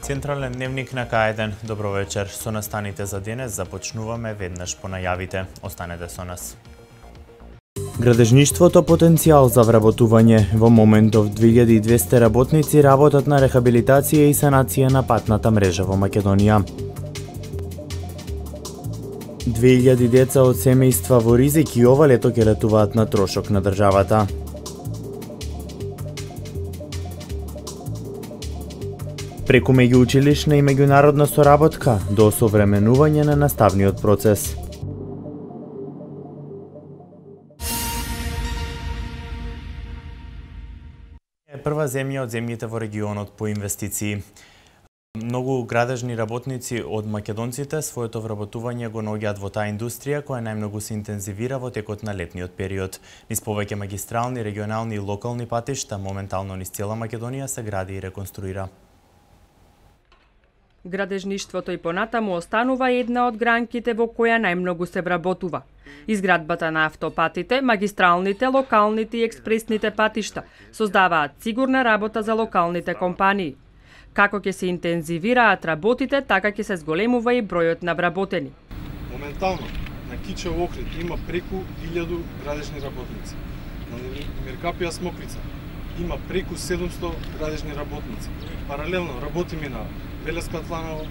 Централен дневник на К1. Добро вечер. Со настаните за денес започнуваме веднаш по најавите. Останете со нас. Градежништвото потенцијал за вработување. Во моментов 2200 работници работат на рехабилитација и санација на патната мрежа во Македонија. 2000 деца од семејства во ризик и ова лето ќе летуваат на трошок на државата. Преку меѓуучилишна и меѓународна соработка до осовременување на наставниот процес. Е прва земја од земјите во регионот по инвестиции. Многу градежни работници од македонците своето вработување го наоѓаат во таа индустрија која најмногу се интензивира во текот на летниот период. Низ повеќе магистрални, регионални и локални патишта моментално низ цела Македонија се гради и реконструира. Градежништвото и понатаму останува една од гранките во која најмногу се вработува. Изградбата на автопатите, магистралните, локалните и експресните патишта создаваат сигурна работа за локалните компании. Како ќе се интензивираат работите, така ќе се зголемува и бројот на вработени. Моментално на Кичево Охрид има преку 1000 градежни работници. На Миркапија Смоквица има преку 700 градежни работници. Паралелно работиме на Велеска Тланово,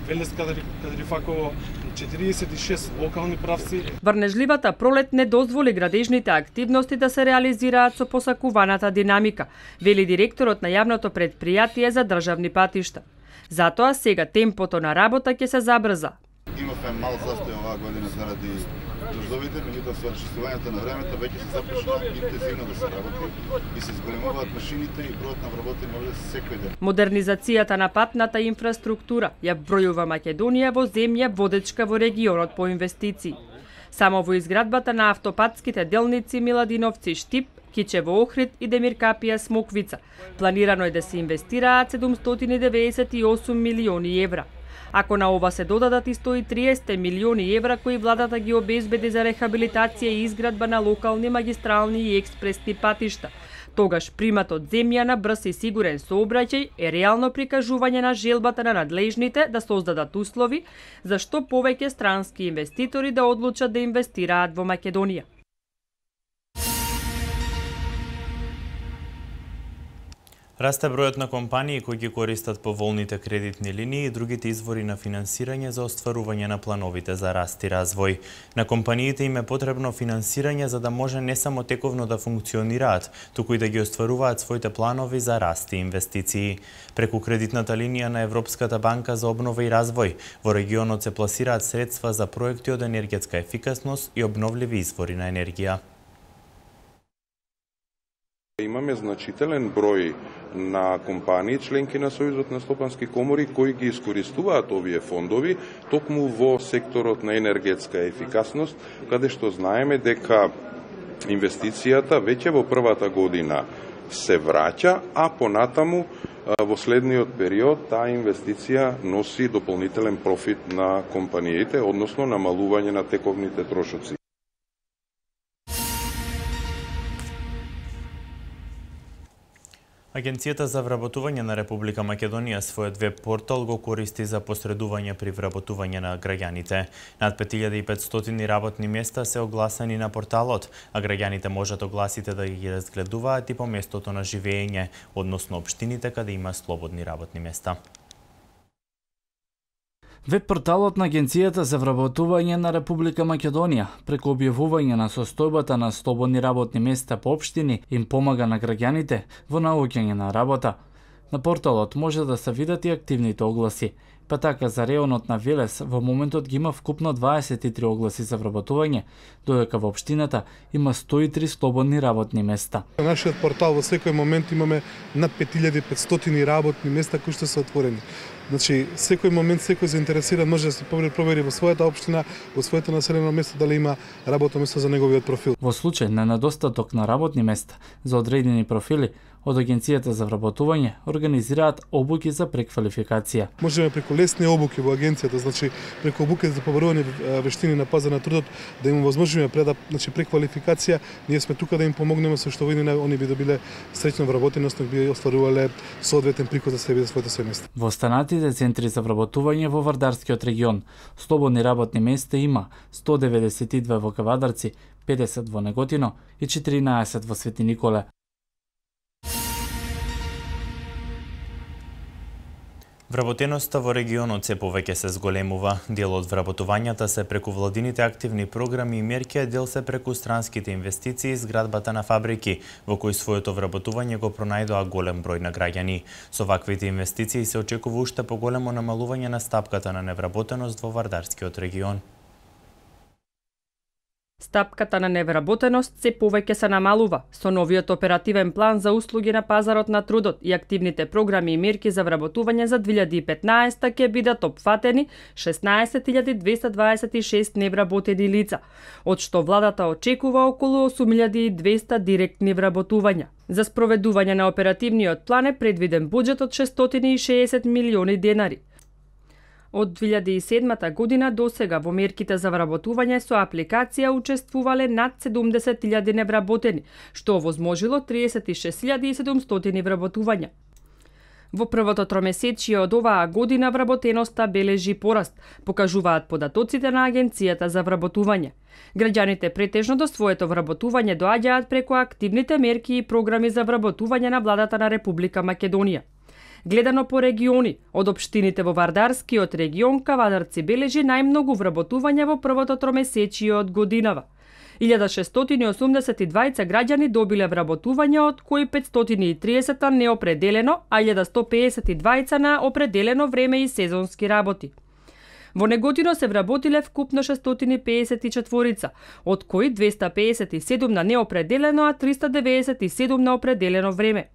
Велеска Кадрифаково, 46 локални правци. Врнежливата пролет не дозволи градежните активности да се реализираат со посакуваната динамика, вели директорот на јавното предпријатие за државни патишта. Затоа сега темпото на работа ќе се забрза. Имавме мал застој оваа година заради дождовите, меѓутоа со расчистувањето на времето веќе се започна интензивно да се работи и се зголемуваат машините и бројот на вработени овде секој ден. Модернизацијата на патната инфраструктура ја бројува Македонија во земја водечка во регионот по инвестиции. Само во изградбата на автопатските делници Миладиновци Штип, Кичево Охрид и Демиркапија Смоквица планирано е да се инвестираат 798 милиони евра. Ако на ова се додадат и 130 милиони евра кои владата ги обезбеди за рехабилитација и изградба на локални, магистрални и експресни патишта, тогаш приматот земја на брз и сигурен сообраќај е реално прикажување на желбата на надлежните да создадат услови за што повеќе странски инвеститори да одлучат да инвестираат во Македонија. Расте бројот на компании кои ги користат поволните кредитни линии и другите извори на финансирање за остварување на плановите за раст и развој. На компаниите им е потребно финансирање за да може не само тековно да функционираат, туку и да ги остваруваат своите планови за раст и инвестиции. Преку кредитната линија на Европската банка за обнова и развој, во регионот се пласираат средства за проекти од енергетска ефикасност и обновливи извори на енергија. Имаме значителен број на компании, членки на Сојузот на стопански комори, кои ги искористуваат овие фондови токму во секторот на енергетска ефикасност, каде што знаеме дека инвестицијата веќе во првата година се враќа, а понатаму во следниот период таа инвестиција носи дополнителен профит на компаниите, односно намалување на тековните трошоци. Агенцијата за вработување на Република Македонија својот веб портал го користи за посредување при вработување на граѓаните. Над 5500 работни места се огласени на порталот, а граѓаните можат огласите да ги разгледуваат и по местото на живење, односно општините каде има слободни работни места. Веб-порталот на Агенцијата за вработување на Република Македонија преку објавување на состојбата на слободни работни места по општини им помага на граѓаните во наоѓање на работа. На порталот може да се видат и активните огласи. Па така за реонот на Велес во моментот ги има вкупно 23 огласи за вработување, додека во општината има 103 слободни работни места. На нашиот портал во секој момент имаме над 5500 работни места кои што се отворени. Значи, секој момент секој заинтересиран може да се провери во својата општина, во своето населено место дали има работно место за неговиот профил. Во случај на недостаток на работни места за одредени профили, од Агенцијата за вработување организираат обуки за преквалификација. Можеме преку лесни обуки во агенцијата, значи преку обуки за побарување вештини на пазар на трудот, да им возможиме преквалификација, ние сме тука да им помогнеме со што они би добиле среќна вработеност, би остварувале соодветен приход за себе и за своето семејство. Во останатите центри за вработување во Вардарскиот регион, слободни работни места има 192 во Кавадарци, 50 во Неготино и 14 во Свети Николе. Вработеноста во регионот се повеќе се зголемува. Дел од вработувањата се преку владините активни програми и мерки, а дел се преку странските инвестиции и изградбата на фабрики, во кои своето вработување го пронајдоа голем број на граѓани. Со ваквите инвестиции се очекува уште поголемо намалување на стапката на невработеност во Вардарскиот регион. Стапката на невработеност се повеќе се намалува со новиот оперативен план за услуги на пазарот на трудот и активните програми и мерки за вработување за 2015 ќе бидат опфатени 16.226 невработени лица, од што владата очекува околу 8.200 директни вработувања. За спроведување на оперативниот план е предвиден буџет од 660 милиони денари. Од 2007 година до сега во мерките за вработување со апликација учествувале над 70.000 невработени, што овозможило 36.700 вработувања. Во првото тромесечие од оваа година вработеноста бележи пораст, покажуваат податоците на Агенцијата за вработување. Граѓаните претежно до своето вработување доаѓаат преку активните мерки и програми за вработување на владата на Република Македонија. Гледано по региони, од општините во Вардарскиот регион, Кавадарци бележи најмногу вработување во првото тромесечие од годинава. 1682 граѓани добиле вработување, од кои 530 на неопределено, а 1152 на определено време и сезонски работи. Во Неготино се вработиле вкупно 654, од кои 257 на неопределено, а 397 на определено време.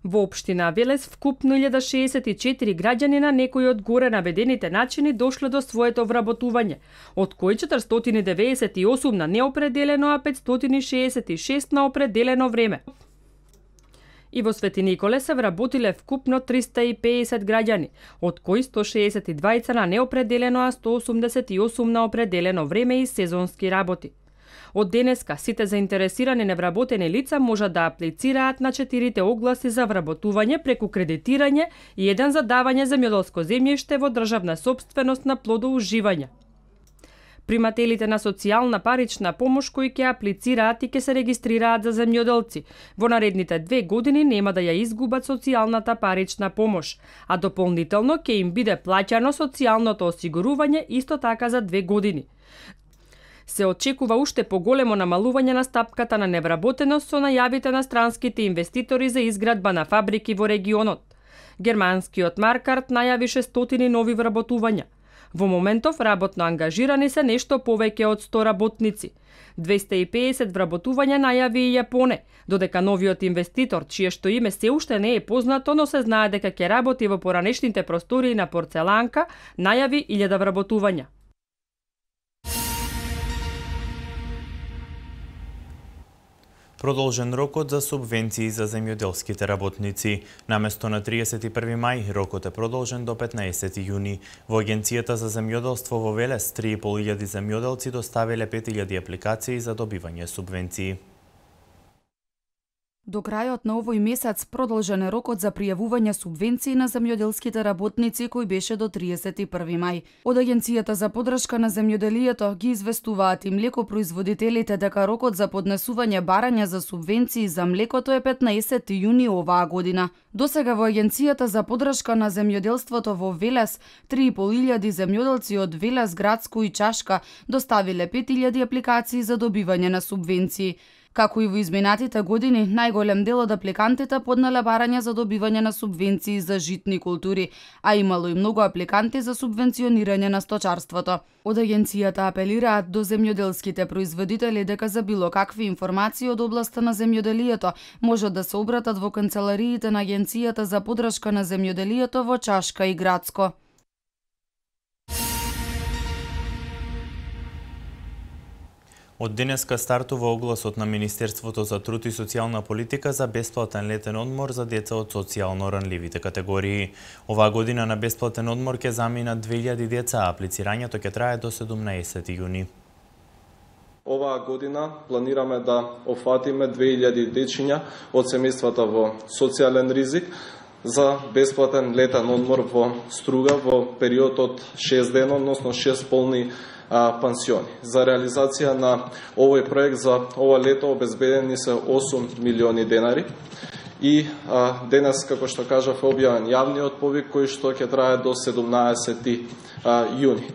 Во општина Велес вкупно 1064 граѓани на некои од горе наведените начини дошле до своето вработување, од кои 498 на неопределено, а 566 на определено време. И во Свети Николе се вработиле вкупно 350 граѓани, од кои 162 на неопределено, а 188 на определено време и сезонски работи. Од денеска сите заинтересирани невработени лица можат да аплицираат на 4 огласи за вработување преку кредитирање и еден за давање земјоделско земјиште во државна сопственост на плодоуживање. Примателите на социјална парична помош кои ќе аплицираат и ќе се регистрираат за земјоделци, во наредните 2 години нема да ја изгубат социјалната парична помош, а дополнително ќе им биде плаќано социјалното осигурување исто така за 2 години. Се очекува уште поголемо намалување на стапката на невработеност со најавите на странските инвеститори за изградба на фабрики во регионот. Германскиот Маркарт најави 600 нови вработувања. Во моментов работно ангажирани се нешто повеќе од 100 работници. 250 вработувања најави и Јапоне, додека новиот инвеститор, чие што име се уште не е познато, но се знае дека ќе работи во поранешните простории на Порцеланка, најави 1000 вработувања. Продолжен рокот за субвенции за земјоделските работници. Наместо на 31 мај, рокот е продолжен до 15 јуни. Во Агенцијата за земјоделство во Велес 3.500 земјоделци доставиле 5000 апликации за добивање субвенции. До крајот на овој месец продолжен е рокот за пријавување субвенции на земјоделските работници кој беше до 31 мај. Од Агенцијата за поддршка на земјоделието ги известуваат и млекопроизводителите дека рокот за поднесување барања за субвенции за млекото е 15 јуни оваа година. Досега во Агенцијата за поддршка на земјоделството во Велес 3.500 земјоделци од Велес, Градско и Чашка доставиле 5000 апликации за добивање на субвенции. Како и во изминатите години, најголем дел од апликантите поднале барање за добивање на субвенции за житни култури, а имало и многу апликанти за субвенционирање на сточарството. Од агенцијата апелираат до земјоделските производители дека за било какви информации од областа на земјоделието можат да се обратат во канцелариите на Агенцијата за поддршка на земјоделието во Чашка и Градско. Од денеска стартува огласот на Министерството за труд и социјална политика за бесплатен летен одмор за деца од социјално ранливите категории. Оваа година на бесплатен одмор ќе заминат 2000 деца, а аплицирањето ќе трае до 17 јуни. Оваа година планираме да офатиме 2000 дечиња од семејствата во социјален ризик за бесплатен летен одмор во Струга во период од 6 дена, односно 6 полни пансиони. За реализација на овој проект за ова лето обезбедени се 8 милиони денари и денес, како што кажав, е објавен јавниот повик кој што ќе трае до 17 јуни.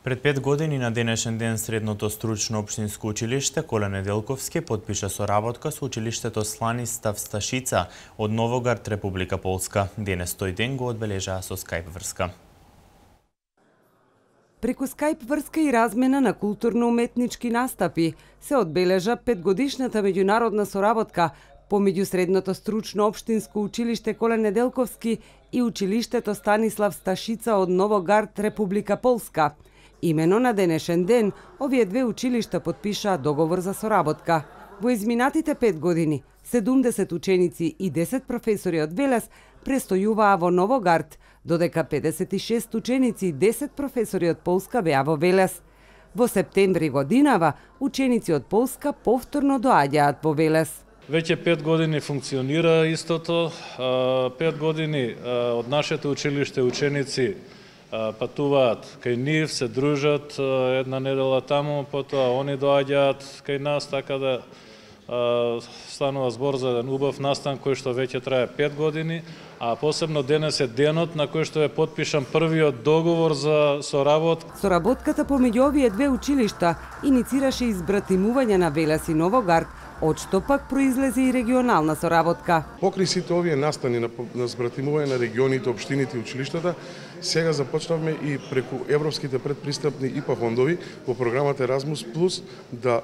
Пред 5 години на денешен ден Средното стручно општинско училиште Коле Неделковски подпиша соработка со училиштето Сланистав Сташица од Новогард, Република Полска. Денес тој ден го одбележаа со скајп врска. Преку скајп врска и размена на културно-уметнички настапи се одбележа 5-годишната меѓународна соработка помеѓу Средното стручно општинско училиште Коле Неделковски и училиштето Станислав Сташица од Новогард, Република Полска. Имено на денешен ден, овие две училишта подпишаа договор за соработка. Во изминатите 5 години, 70 ученици и 10 професори од Велес престојуваа во Новогард, додека 56 ученици и 10 професори од Полска беа во Велес. Во септември годинава, ученици од Полска повторно доаѓаат во Велес. Веќе 5 години функционира истото. 5 години од нашето училиште ученици патуваат кај нив, се дружат една недела таму, потоа они доаѓаат кај нас, така да станува збор за еден убав настан кој што веќе трае 5 години, а посебно денес е денот на кој што е подпишан првиот договор за соработка. Соработката помеѓу овие две училишта иницираше избратимување на Велес и Новогард, од што пак произлезе и регионална соработка. Покрај сите овие настани на збратимување на регионите, општините и училиштата, сега започнавме и преку европските предпристапни ИПА фондови во програмата Erasmus Plus да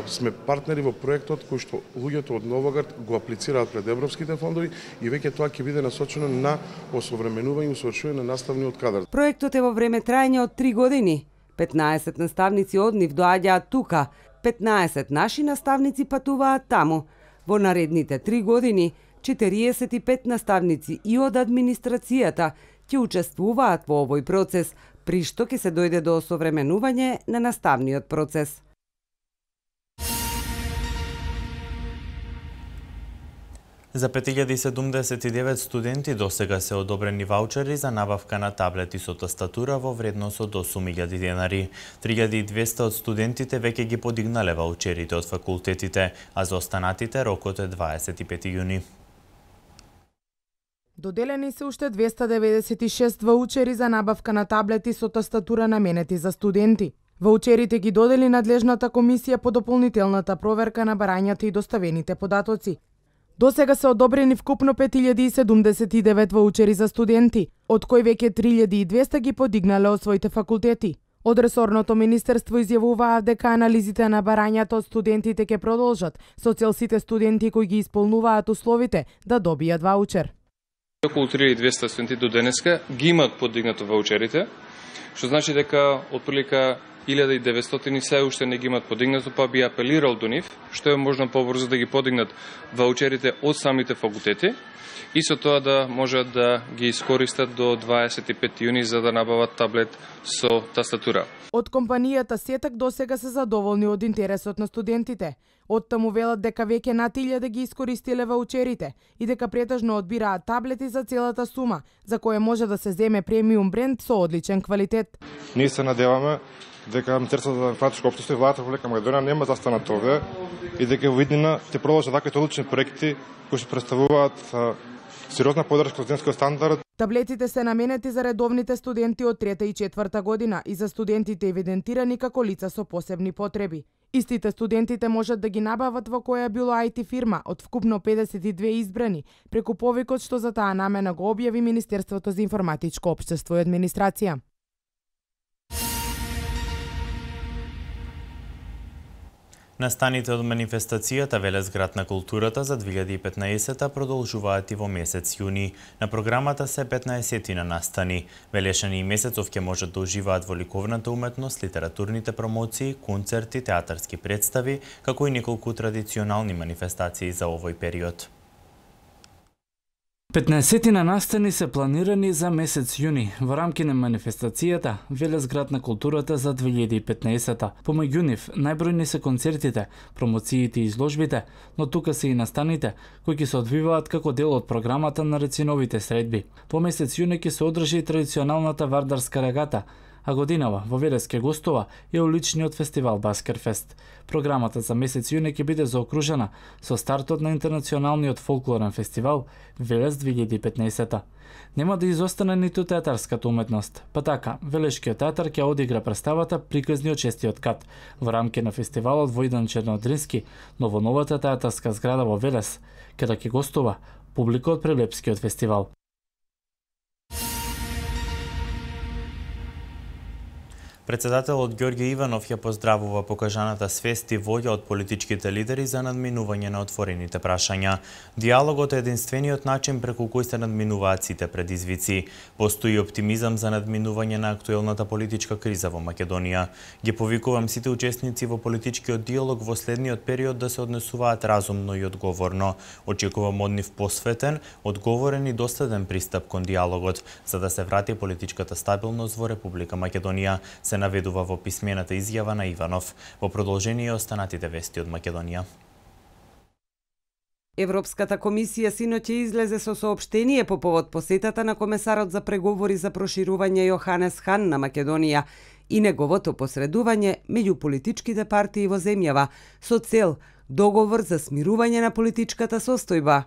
сме партнери во проектот кој што луѓето од Новогард го аплицираат пред европските фондови и веќе тоа ќе биде насочено на осовременување и усовршување на наставниот кадар. Проектот е во време трајање од 3 години. 15 наставници од нив доаѓаат тука, 15 наши наставници патуваат таму. Во наредните 3 години, 45 наставници и од администрацијата ќе учествуваат во овој процес, при што ќе се дојде до осовременување на наставниот процес. За 5079 студенти досега се одобрени ваучери за набавка на таблети со тастатура во вредност од 8000 денари. 3200 од студентите веќе ги подигнале ваучерите од факултетите, а за останатите рокот е 25 јуни. Доделени се уште 296 ваучери за набавка на таблети со тастатура наменети за студенти. Ваучерите ги додели надлежната комисија по дополнителната проверка на барањата и доставените податоци. Досега се одобрени вкупно 5079 ваучери за студенти, од кои веќе 3200 ги подигнале од своите факултети. Од ресорното министерство изјавуваа дека анализите на барањата од студентите ќе продолжат, со цел сите студенти кои ги исполнуваат условите да добијат ваучер. Околу 3200 студенти до денеска ги имаат подигнато ваучерите, што значи дека отприлика 1900 се уште не ги имаат подигнато, па би апелирал до нив, што е можно побрзо да ги подигнат ваучерите од самите факултети и со тоа да можат да ги искористат до 25 јуни за да набават таблет со тастатура. Од компанијата Сетак досега се задоволни од интересот на студентите. Од таму велат дека веќе над 1000 ги искористиле ваучерите и дека претежно одбираат таблети за целата сума, за која може да се земе премиум бренд со одличен квалитет. Ние се надеваме дека Министерството за информатичко општество и владата во Република Македонија нема да станат овде и дека во иднина ќе продолжат ваквите одлични проекти кои што представуваат сериозна поддршка од студентскиот стандард. Таблетите се наменети за редовните студенти од 3-та и 4-та година и за студентите евидентирани како лица со посебни потреби. Истите студентите можат да ги набават во која било IT фирма од вкупно 52 избрани, преку повикот што за таа намена го објави Министерството за информатичко општество и администрација. Настаните од манифестацијата Велес град на културата за 2015 продолжуваат и во месец јуни. На програмата се 15 настани. Велешани и Месецов ќе можат да уживаат во ликовната уметност, литературните промоции, концерти, театарски представи, како и неколку традиционални манифестации за овој период. 15 настани се планирани за месец јуни во рамки на манифестацијата Велес град на културата за 2015. Помеѓу нив најбројни се концертите, промоциите и изложбите, но тука се и настаните кои ќе се одвиваат како дел од програмата на рациновите средби. По месец јуни ќе се одржи и традиционалната вардарска регата, а годинава во Велес ке гостува и уличниот фестивал Баскерфест. Програмата за месец јуни ќе биде заокружена со стартот на интернационалниот фолклорен фестивал Велес 2015. Нема да изостане ниту театарската уметност, па така, Велешкиот театар ќе одигра представата Приказни од шестиот кат во рамки на фестивалот Војдан Чернодрински, но во новата театарска зграда во Велес, каде ќе гостува публика од Прелепскиот фестивал. Председателот Ѓорѓе Иванов ја поздравува покажаната свест и воља од политичките лидери за надминување на отворените прашања. Диалогот е единствениот начин преку кој се надминуваат сите предизвици. Постои оптимизам за надминување на актуелната политичка криза во Македонија. Ги повикувам сите учесници во политичкиот диалог во следниот период да се однесуваат разумно и одговорно. Очекувам од нив посветен, одговорен и доследен пристап кон диалогот, за да се врати политичката стабилност во Република Македонија, се наведува во писмената изјава на Иванов. Во продолжение останатите вести од Македонија. Европската комисија синоќ излезе со соопштение по повод посетата на комесарот за преговори за проширување Јоханес Хан на Македонија и неговото посредување меѓу политичките партии во земјава со цел договор за смирување на политичката состојба.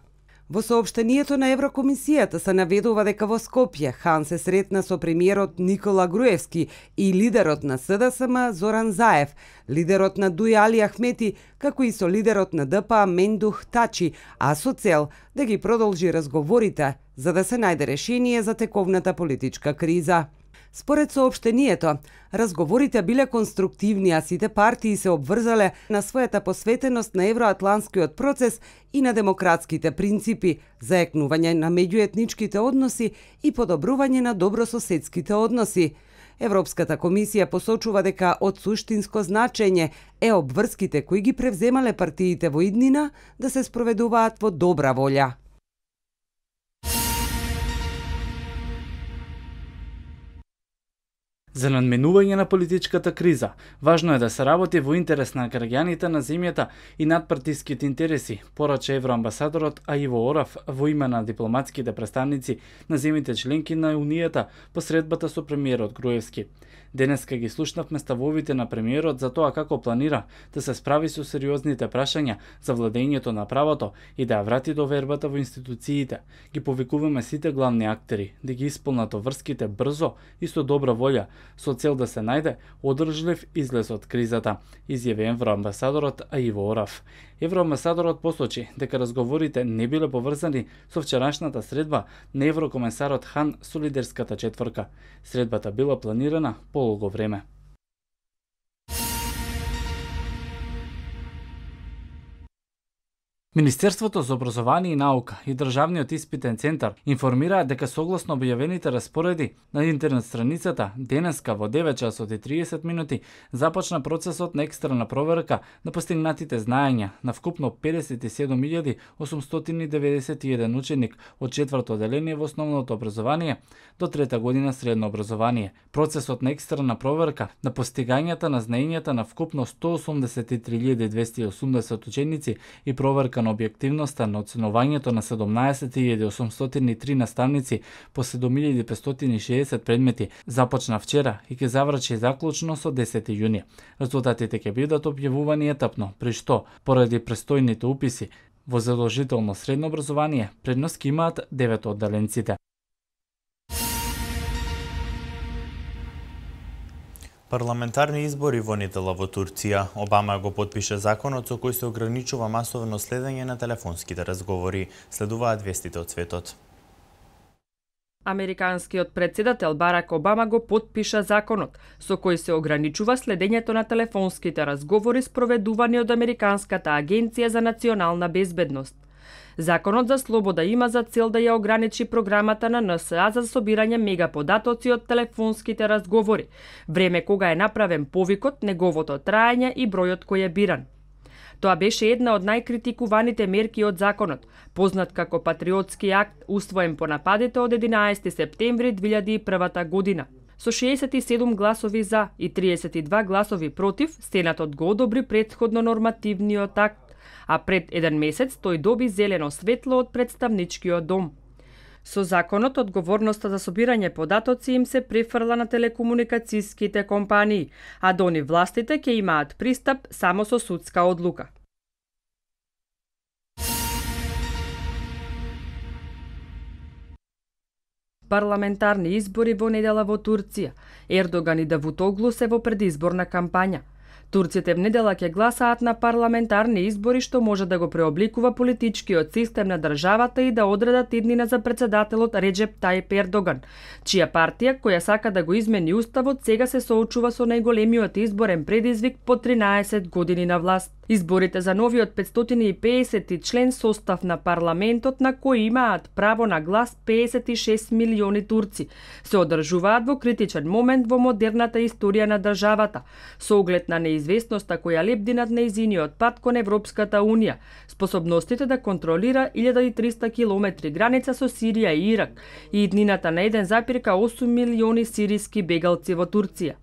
Во соопштението на Еврокомисијата се наведува дека во Скопје Хан се сретна со премиерот Никола Груевски и лидерот на СДСМ Зоран Заев, лидерот на ДУИ Али Ахмети, како и со лидерот на ДПА Мендух Тачи, а со цел да ги продолжи разговорите за да се најде решение за тековната политичка криза. Според соопштението, разговорите биле конструктивни, а сите партии се обврзале на својата посветеност на евроатланскиот процес и на демократските принципи, заекнување на меѓуетничките односи и подобрување на добрососедските односи. Европската комисија посочува дека од суштинско значење е обврските кои ги превземале партиите во иднина да се спроведуваат во добра волја. За надменување на политичката криза, важно е да се работи во интерес на граѓаните на земјата и надпартиските интереси, порача евроамбасадорот Аиво Орав во име на дипломатските представници на земјите членки на Унијата по средбата со премиерот Груевски. Денеска ги слушнавме ставовите на премиерот за тоа како планира да се справи со сериозните прашања за владењето на правото и да ја врати довербата во институциите. Ги повикуваме сите главни актери да ги исполнат врските брзо и со добра волја, со цел да се најде одржлив излез од кризата, изјави евроамбасадорот Аиво Орав. Евроамбасадорот посочи дека разговорите не биле поврзани со вчерашната средба на еврокомесарот Хан со лидерската четворка. Средбата била планирана полого време. Министерството за образование и наука и Државниот испитен центар информираат дека согласно објавените распореди на интернет страницата, денеска во 9 часот и 30 минути започна процесот на екстерна проверка на постигнатите знаења на вкупно 57.891 ученик од 4-то одделение во основното образование до 3-та година средно образование. Процесот на екстерна проверка на постигањата на знаењата на вкупно 183.280 ученици и проверка на објективноста на оценувањето на 17.803 наставници по 7.560 предмети започна вчера и ќе заврши заклучно со 10 јуни. Резултатите ќе бидат објавувани етапно, при што, поради престојните уписи, Во задолжително средно образование предност ќе имаат 9 оддаленците. Парламентарни избори во недела во Турција. Обама го потпише законот со кој се ограничува масовно следење на телефонските разговори. Следуваат вестите од светот. Американскиот председател Барак Обама го потпиша законот со кој се ограничува следењето на телефонските разговори спроведувани од Американската агенција за национална безбедност. Законот за слобода има за цел да ја ограничи програмата на НСА за собирање мегаподатоци од телефонските разговори, време кога е направен повикот, неговото траење и бројот кој е биран. Тоа беше една од најкритикуваните мерки од законот, познат како Патриотски акт, усвоен по нападите од 11 септември 2001 година. Со 67 гласови за и 32 гласови против, Сенатот го одобри претходно нормативниот акт, а пред еден месец тој доби зелено светло од представничкиот дом. Со законот, одговорноста за собирање податоци им се префрла на телекомуникацијските компании, а до нив властите ќе имаат пристап само со судска одлука. Парламентарни избори во недела во Турција. Ердоган и Давутоглу се во предизборна кампања. Турците внедела ќе гласаат на парламентарни избори што може да го преобликува политичкиот систем на државата и да одредат иднина за председателот Реджеп Тајип Ердоган, чија партија, која сака да го измени уставот, сега се соочува со најголемиот изборен предизвик по 13 години на власт. Изборите за новиот 550 член состав на парламентот, на кој имаат право на глас 56 милиони турци, се одржуваат во критичен момент во модерната историја на државата, со оглед на неизвестноста која лепди над нејзиниот пат кон Европската Унија, способностите да контролира 1300 километри граница со Сирија и Ирак и иднината на 1,8 милиони сириски бегалци во Турција.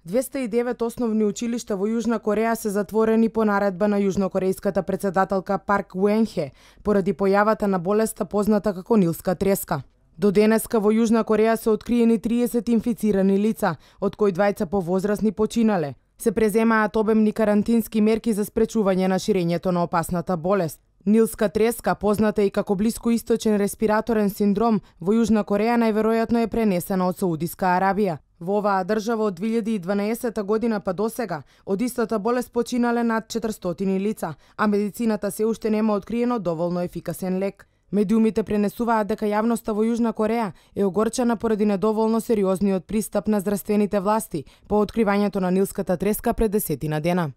...209 основни училишта во Јужна Кореја се затворени по наредба на јужнокорејската председателка Парк Уен-хе поради појавата на болеста позната како нилска треска. До денеска во Јужна Кореја се откриени 30 инфицирани лица, од кои двајца повозрасни починале. Се преземаат обемни карантински мерки за спречување на ширењето на опасната болест. Нилска треска, позната и како блискоисточен респираторен синдром, во Јужна Кореја најверојатно е пренесена од Саудиска Арабија. Во оваа држава од 2012 година па досега од истата болест починале над 400 лица, а медицината се уште нема откриено доволно ефикасен лек. Медиумите пренесуваат дека јавноста во Јужна Кореја е огорчена поради недоволно сериозниот пристап на здравствените власти по откривањето на нилската треска пред 10 дена.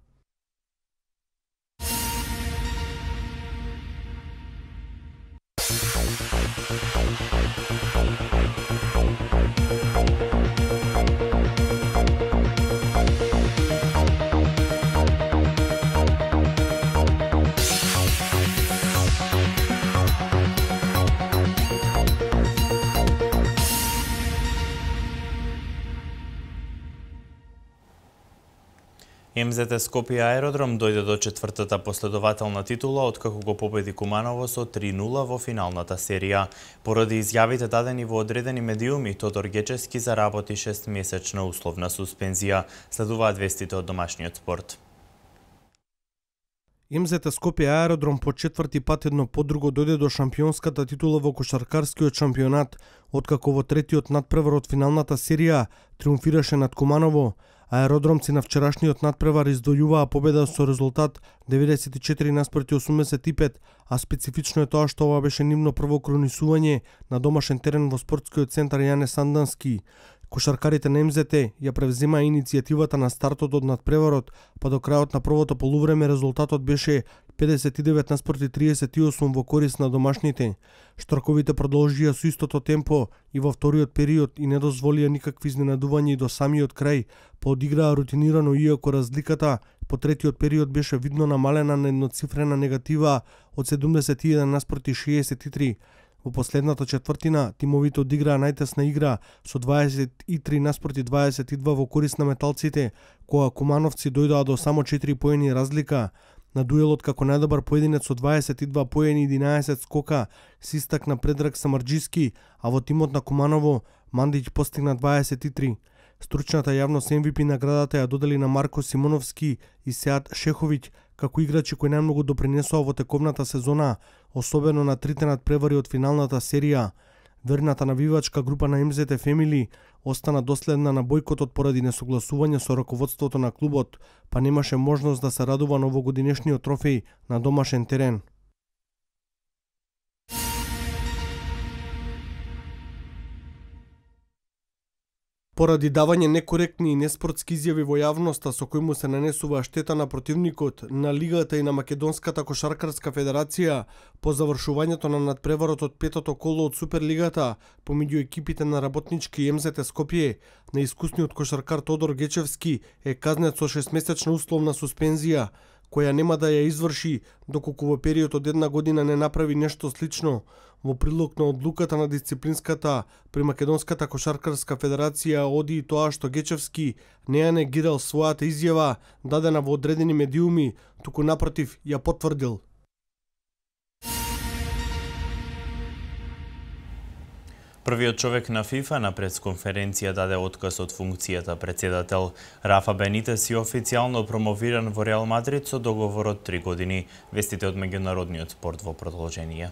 МЗТ Скопје аеродром дојде до четвртата последователна титула откако го победи Куманово со 3-0 во финалната серија. Поради изјавите дадени во одредени медиуми, Тодор Гечевски заработи 6-месечна условна суспензија. Следуваат вестите од домашниот спорт. МЗТ Скопје аеродром по четврти пат едно подруго дојде до шампионската титула во кошаркарскиот шампионат, откако во третиот надпревар од финалната серија триумфираше над Куманово. Аеродромци на вчерашниот надпревар издојуваа победа со резултат 94:85, а специфично е тоа што ова беше нивно прво кронисување на домашен терен во спортскиот центар Јане Сандански. Кошаркарите на МЗТ ја превземаа иницијативата на стартот од надпреварот, па до крајот на првото полувреме резултатот беше 59:38 во корист на домашните. Штрковите продолжија со истото темпо и во вториот период и не дозволија никакви изненадувања и до самиот крај, па одиграа рутинирано, иако разликата по третиот период беше видно намалена на едноцифрена негатива од 71:63. Во последната четвртина тимовите одиграа најтесна игра со 23:22 во корист на металците, кога кумановци дојдоа до само 4 поени разлика. На дуелот како најдобар поединец со 22 поени и 11 скока се истакна Предраг Самарџиски, а во тимот на Куманово Мандиќ постигна 23. Стручната јавност MVP наградата ја додели на Марко Симоновски и Сеат Шеховиќ како играчи кои најмногу допринесоа во тековната сезона, особено на трите надпревари од финалната серија. Верната навивачка група на МЗТ Family остана доследна на бојкотот поради несогласување со раководството на клубот, па немаше можност да се радува на овогодинешниот трофеј на домашен терен. Поради давање некоректни и неспортски изјави во јавноста со кои му се нанесува штета на противникот, на Лигата и на Македонската кошаркарска федерација, по завршувањето на надпреварот од петото коло од Суперлигата, помеѓу екипите на Работнички и МЗТ Скопје, на искусниот кошаркар Тодор Гечевски е казнет со 6-месечна условна суспензија, која нема да ја изврши доколку во период од една година не направи нешто слично. Во прилог на одлуката на дисциплинската при Македонската кошаркарска федерација оди и тоа што Гечевски не ја негирал својата изјава дадена во одредени медиуми, туку напротив ја потврдил. Првиот човек на ФИФА на пресконференција даде отказ од функцијата председател. Рафа Бенитес е официјално промовиран во Реал Мадрид со договор од 3 години. Вестите од меѓународниот спорт во продолжение.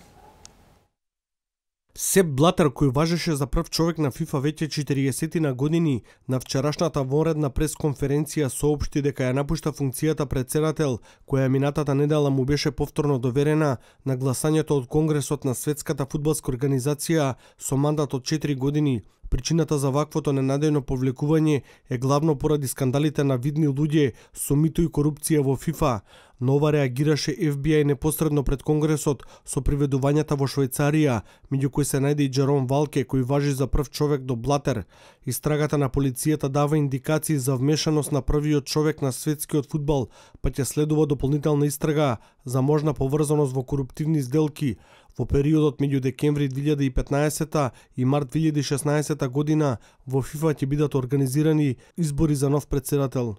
Сеп Блатер, кој важеше за прв човек на ФИФА веќе 40 на години, на вчерашната вонредна пресконференција соопшти дека ја напушта функцијата председател, која минатата недела му беше повторно доверена на гласањето од Конгресот на Светската фудбалска организација со мандат од 4 години. Причината за ваквото ненадејно повлекување е главно поради скандалите на видни луѓе со мито и корупција во ФИФА. Но ова реагираше FBI непосредно пред Конгресот со приведувањата во Швајцарија, меѓу кои се најде и Джером Валке, кој важи за прв човек до Блатер. Истрагата на полицијата дава индикации за вмешаност на првиот човек на светскиот фудбал, па ќе следува дополнителна истрага за можна поврзаност во коруптивни сделки. Во периодот меѓу декември 2015 и март 2016 година во ФИФА ќе бидат организирани избори за нов председател.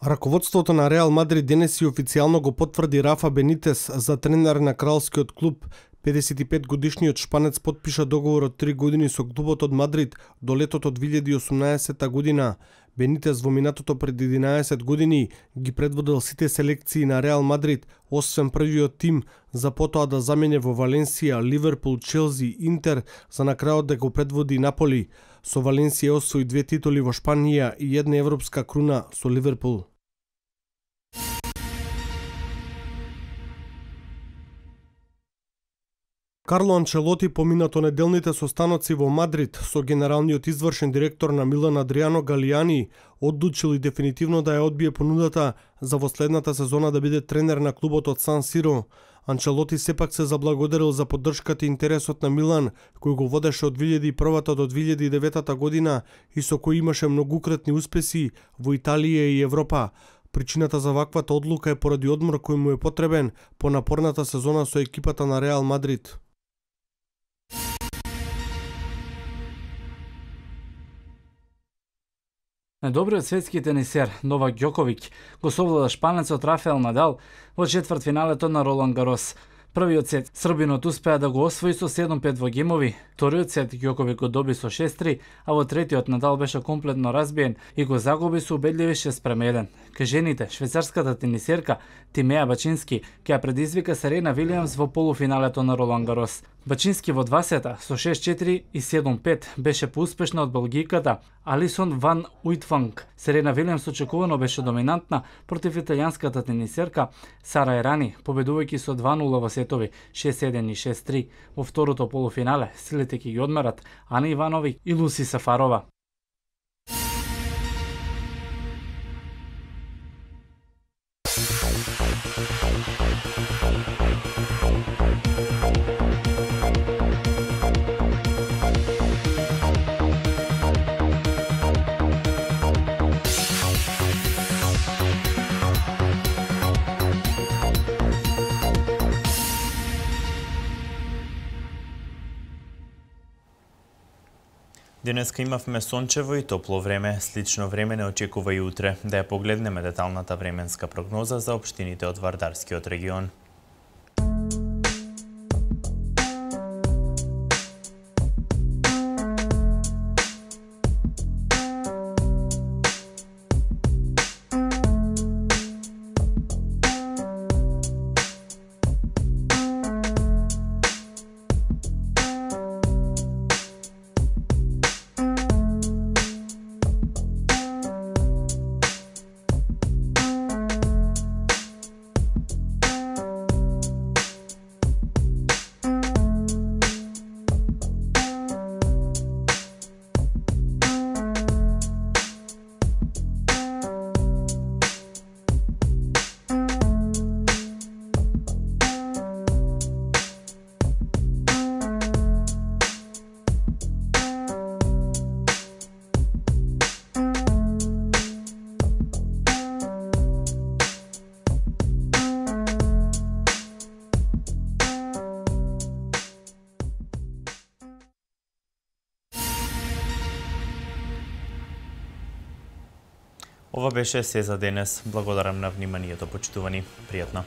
Раководството на Реал Мадрид денес и официјално го потврди Рафа Бенитес за тренер на кралскиот клуб. 55-годишниот шпанец потпиша договор од 3 години со клубот од Мадрид до летото 2018 година. Бенитес во минатото пред 11 години ги предводел сите селекции на Реал Мадрид, освен првиот тим, за потоа да замене во Валенсија, Ливерпул, Челси, Интер, за на крајот да го предводи Наполи. Со Валенсија освои 2 титули во Шпанија и една европска круна со Ливерпул. Карло Анчелоти поминато неделните состаноци во Мадрид со генералниот извршен директор на Милан Адриано Галијани одлучил и дефинитивно да ја одбие понудата за во следната сезона да биде тренер на клубот од Сан Сиро. Анчелоти сепак се заблагодарил за поддршката и интересот на Милан, кој го водеше од 2001 до 2009 година и со кој имаше многукратни успеси во Италија и Европа. Причината за ваквата одлука е поради одмор кој му е потребен по напорната сезона со екипата на Реал Мадрид. Најдобриот светски тенисер Новак Ѓоковиќ го совлада шпанецот Рафаел Надал во четвртфиналето на Ролан Гарос. Првиот сет србинот успеа да го освои со 7-5 во гемови, вториот сет Ѓоковиќ го доби со 6-3, а во третиот Надал беше комплетно разбиен и го загуби со убедливи 6-1. Кај жените, швајцарската тенисерка Тимеа Бачински ќе ја предизвика Серена Вилијамс во полуфиналето на Ролан Гарос. Бачински во 2 сета со 6-4 и 7-5 беше поуспешна од белгиката Алисон Ван Уитфанг. Серена Вилијамс очекувано беше доминантна против италијанската тенисерка Сара Ерани, победувајќи со 2-0 во сетови 6-1 и 6-3. Во второто полуфинале силите ќе ги одмерат Ана Ивановиќ и Луси Сафарова. Денеска имавме сончево и топло време. Слично време не очекува и утре. Да ја погледнеме деталната временска прогноза за општините од Вардарскиот регион. Ова беше се за денес. Благодарам на вниманието, почитувани. Пријатно.